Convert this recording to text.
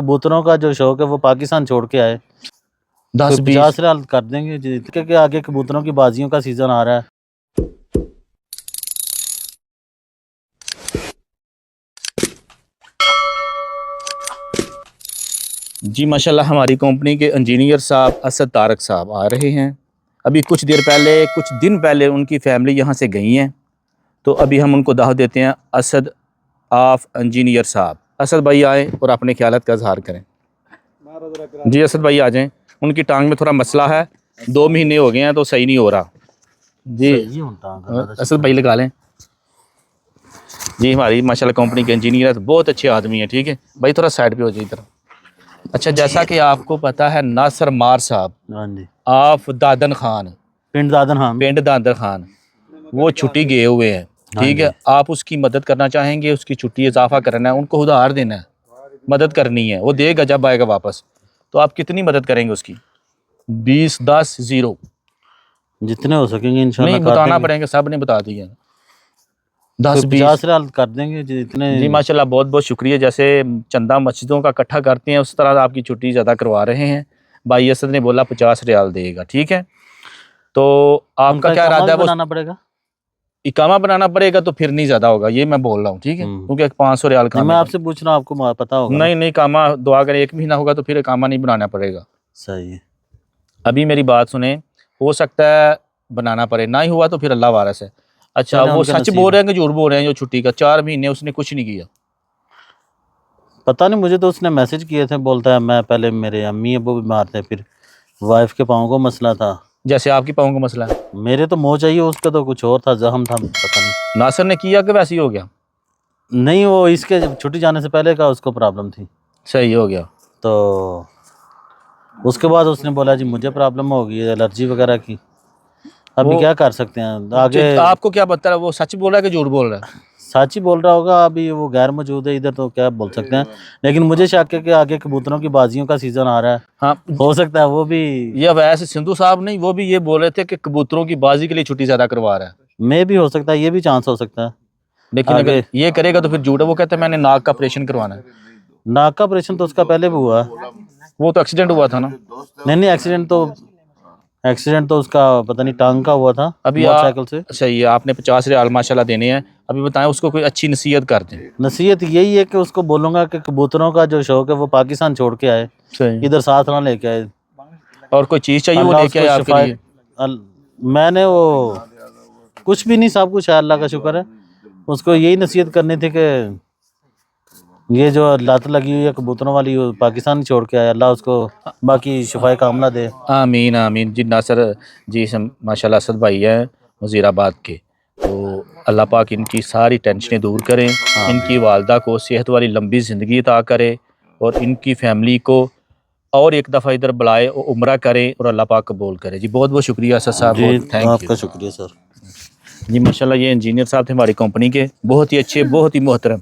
کبوتروں کا جو شوق ہے وہ پاکستان چھوڑ کے آئے، 50 ریال کر دیں گے جی، کہ آگے کبوتروں کی بازیوں کا سیزن آ رہا ہے۔ جی ماشاءاللہ ہماری کمپنی کے انجینئر صاحب اسد طارق صاحب آ رہے ہیں۔ ابھی کچھ دن پہلے ان کی فیملی یہاں سے گئی ہیں، تو ابھی ہم ان کو دعوت دیتے ہیں۔ اسد آف انجینئر صاحب، اسد بھائی آئیں اور اپنے خیالات کا اظہار کریں۔ جی اسد بھائی آ جائیں، ان کی ٹانگ میں تھوڑا مسئلہ ہے، 2 مہینے ہو گئے ہیں تو صحیح نہیں ہو رہا۔ جی اسد بھائی لگا لیں۔ جی ہماری ماشاءاللہ کمپنی کے انجینئر بہت اچھے آدمی ہیں، ٹھیک ہے بھائی تھوڑا سائڈ پہ ہو جائے ادھر۔ اچھا جیسا کہ آپ کو پتہ ہے ناصر مار صاحب ہاں جی، آف دادن خان، پنڈ دادن خان، وہ چھٹی گئے ہوئے ہیں، ٹھیک ہے آپ اس کی مدد کرنا چاہیں گے، اس کی چھٹی اضافہ کرنا ہے، ان کو ادھار دینا ہے، مدد کرنی ہے، وہ دے گا جب آئے گا واپس، تو آپ کتنی مدد کریں گے اس کی؟ 20-10-0 جتنے ہو سکیں گے انشاءاللہ نہیں بتانا پڑیں گے، سب نے بتا دی ہے، 50 ریال کر دیں گے جتنے۔ جی ماشاءاللہ بہت بہت شکریہ، جیسے چندہ مسجدوں کا اکٹھا کرتے ہیں اس طرح آپ کی چھٹی زیادہ کروا رہے ہیں۔ بھائی اسد نے بولا 50 ریال دے گا، ٹھیک ہے تو آپ کا کیا ارادہ ہے؟ بنانا پڑے گا، اقامہ بنانا پڑے گا تو پھر نہیں زیادہ ہوگا، یہ میں بول رہا ہوں، ٹھیک ہے کیونکہ 500 ریال کا میں آپ سے پوچھ رہا ہوں، آپ کو پتہ ہوگا۔ نہیں اقامہ دعا کریں، 1 مہینہ ہوگا تو پھر اقامہ نہیں بنانا پڑے گا۔ صحیح ہے، ابھی میری بات سنیں، ہو سکتا ہے بنانا پڑے، نہ ہی ہوا تو پھر اللہ وارث ہے۔ اچھا وہ سچ بول رہے ہیں کہ جھوٹ بول رہے ہیں؟ جو چھٹی کا 4 مہینے اس نے کچھ نہیں کیا؟ پتہ نہیں، مجھے تو اس نے میسج کیے تھے، بولتا ہے میں پہلے میرے امی ابو بیمار تھے، پھر وائف کے پاؤں کو مسئلہ تھا، جیسے آپ کی پاؤں کا مسئلہ ہے، میرے تو منہ چاہیے، اس کا تو کچھ اور تھا، زخم تھا، پتہ نہیں۔ ناصر نے کیا کہ ویسے ہی ہو گیا؟ نہیں، وہ اس کے چھٹی جانے سے پہلے کا اس کو پرابلم تھی، صحیح ہو گیا۔ تو اس کے بعد اس نے بولا جی مجھے پرابلم ہوگی الرجی وغیرہ کی، ابھی کیا کر سکتے ہیں آگے؟ آپ کو کیا پتہ ہے وہ سچ بول رہا ہے کہ جھوٹ بول رہا ہے؟ سچ ہی بول رہا ہوگا، ابھی وہ غیر موجود ہے ادھر تو کیا بول سکتے ہیں، لیکن مجھے شک ہے کہ آگے کبوتروں کی بازیوں کا سیزن آ رہا ہے، ہاں ہو سکتا ہے وہ بھی، یہ ویسے سندھو صاحب نہیں، وہ بھی یہ بول رہے تھے کہ کبوتروں کی بازی کے لیے چھٹی زیادہ کروا رہا ہے، میں بھی ہو سکتا ہے، یہ بھی چانس ہو سکتا ہے، لیکن اگر یہ کرے گا تو پھر جھوٹ ہے۔ وہ کہتے ہیں میں نے ناک کا آپریشن کروانا ہے۔ ناک کا آپریشن تو اس کا پہلے بھی ہوا ہے، وہ تو ایکسیڈنٹ ہوا تھا نا؟ نہیں ایکسیڈنٹ تو اس کا پتہ نہیں ٹانگ کا ہوا تھا ابھی موٹر سائیکل سے۔ صحیح ہے، آپ نے 50 ریال ماشاءاللہ دینے ہیں، ابھی بتائیں اس کو کوئی اچھی نصیحت کر دیں۔ نصیحت یہی ہے کہ اس کو بولوں گا کہ کبوتروں کا جو شوق ہے وہ پاکستان چھوڑ کے آئے، صحیح، ادھر ساتھ نہ لے کے آئے، اور کوئی چیز چاہیے وہ اللہ لے اس کے کو آئے آپ کے لیے؟ میں نے وہ کچھ بھی نہیں، سب کچھ ہے، اللہ کا شکر ہے، اس کو یہی نصیحت کرنی تھی کہ یہ جو لت لگی ہوئی ہے کبوتروں والی وہ پاکستان چھوڑ کے آئے، اللہ اس کو باقی شفائے کاملہ دے۔ آمین آمین۔ جی ناصر جی ماشاءاللہ اسد بھائی ہیں وزیر آباد کے، تو اللہ پاک ان کی ساری ٹینشنیں دور کریں، ان کی والدہ کو صحت والی لمبی زندگی عطا کرے، اور ان کی فیملی کو اور ایک دفعہ ادھر بلائے اور عمرہ کریں، اور اللہ پاک قبول کرے۔ جی بہت بہت شکریہ اسد صاحب، جی تھینک آپ یو۔ کا شکریہ سر۔ جی ماشاءاللہ یہ انجینئر صاحب تھے ہماری کمپنی کے، بہت ہی اچھے، بہت ہی محترم۔